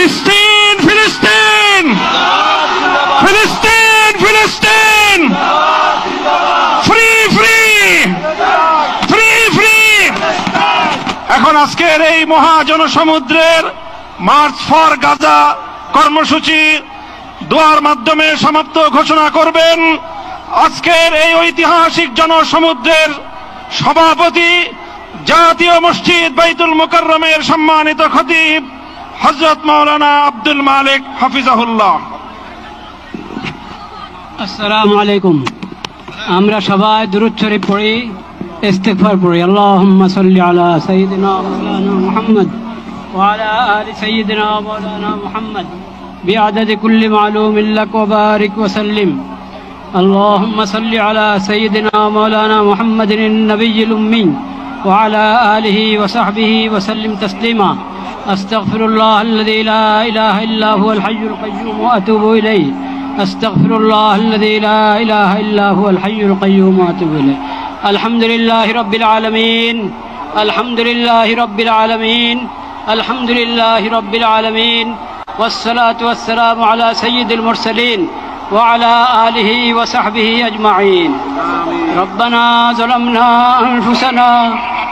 ফিলিস্তিন ফিলিস্তিন ফিলিস্তিন ফিলিস্তিন ফ্রি ফ্রি ফ্রি ফ্রি। এখন আজকের এই মহাজনসমুদ্রের মার্চ ফর গাজা কর্মসূচি দোয়ার মাধ্যমে সমাপ্ত ঘোষণা করবেন আজকের এই ঐতিহাসিক জনসমুদ্রের সভাপতি, জাতীয় মসজিদ বাইতুল মুকাররমের সম্মানিত খতিব হযরত মাওলানা আব্দুল মালিক হাফিজাহুল্লাহ। আসসালামু আলাইকুম। আমরা সবাই দুরূদ শরীফ পড়ি, ইস্তিগফার পড়ি। আল্লাহুম্মা সাল্লি আলা সাইয়্যিদিনা মাওলানা মুহাম্মদ ওয়া আলা আলি সাইয়্যিদিনা মাওলানা মুহাম্মদ বিআদাদি কুল্লি মালুমিন লাক ওয়া বারিক ওয়া সাল্লিম। اللهم صل على سيدنا مولانا محمد النبي الأمي وعلى آله وصحبه وسلم تسليما. أستغفر الله الذي لا إله إلا هو الحي القيوم وأتوب إليه. أستغفر الله الذي لا إله إلا هو الحي القيوم وأتوب إليه. الحمد لله رب العالمين. الحمد لله رب العالمين. الحمد لله رب العالمين. والصلاة والسلام على سيد المرسلين وعلى آله وصحبه أجمعين. ربنا ظلمنا أنفسنا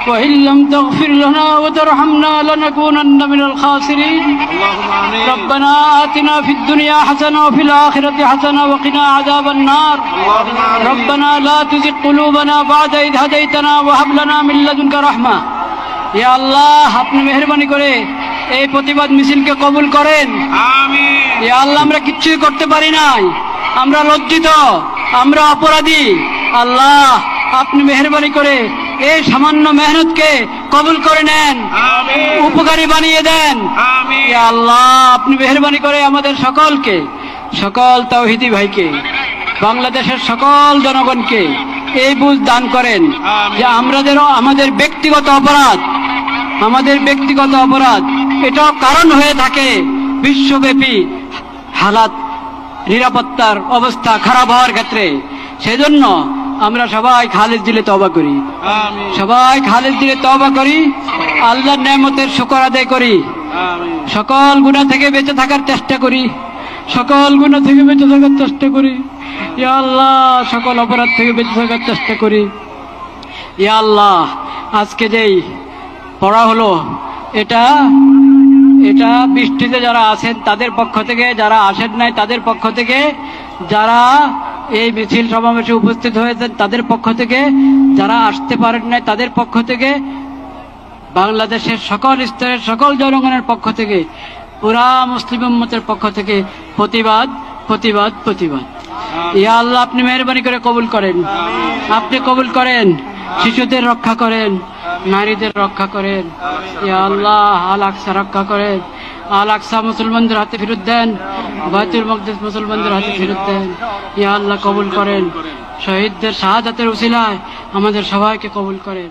وإن لم تغفر لنا وترحمنا لنكونن من الخاسرين. ربنا آتنا في الدنيا حسنة وفي الآخرة حسنة وقنا عذاب النار. ربنا لا تزغ قلوبنا بعد إذ هديتنا وهب لنا من لدنك رحمة. يا الله আপনি মেহেরবানি করে এই প্রতিবাদ মিছিলকে কবুল করেন। আমিন। ইয়া আল্লাহ আমরা কিচ্ছুই করতে পারি নাই, আমরা লজ্জিত, আমরা অপরাধী। আল্লাহ আপনি মেহেরবানি করে এই সামান্য মেহনতকে কবুল করে নেন, উপকারী বানিয়ে দেন। ইয়া আল্লাহ আপনি মেহেরবানি করে আমাদের সকলকে, সকল তাওহীদি ভাইকে, বাংলাদেশের সকল জনগণকে এই বুঝ দান করেন যে আমাদের ব্যক্তিগত অপরাধ, আমাদের ব্যক্তিগত অপরাধ এটাও কারণ হয়ে থাকে বিশ্বব্যাপী হালাত, নিরাপত্তার অবস্থা খারাপ হওয়ার ক্ষেত্রে। সেজন্য আমরা সবাই খালেদ দিলে তওবা করি, সবাই খালেদ দিলে তওবা করি, আল্লাহর নেয়ামতের শুকর আদায় করি, সকল গুনাহ থেকে বেঁচে থাকার চেষ্টা করি, সকল গুনাহ থেকে বেঁচে থাকার চেষ্টা করি। ইয়া আল্লাহ সকল অপরাধ থেকে বেঁচে থাকার চেষ্টা করি। ইয়া আল্লাহ আজকে যেই পড়া হলো এটা বৃষ্টিতে যারা আছেন তাদের পক্ষ থেকে, যারা আসেন নাই তাদের পক্ষ থেকে, যারা এই মিছিল সমাবেশে উপস্থিত হয়েছেন তাদের পক্ষ থেকে, যারা আসতে পারেন নাই তাদের পক্ষ থেকে, বাংলাদেশের সকল স্তরের সকল জনগণের পক্ষ থেকে, পুরা মুসলিম উম্মতের পক্ষ থেকে প্রতিবাদ প্রতিবাদ প্রতিবাদ। ইয়া আল্লাহ আপনি মেহেরবানি করে কবুল করেন, আপনি কবুল করেন, শিশুদের রক্ষা করেন, নারীদের রক্ষা করেন। ইয়া আল্লাহ আল আকসা রক্ষা করেন, আল আকসা মুসলমানদের হাতে ফেরত দেন, বাইতুল মাকদিস মুসলমানদের হাতে ফেরত দেন। ইয়া আল্লাহ কবুল করেন, শহীদদের শাহাদাতের উসিলায় আমাদের সবাইকে কবুল করেন।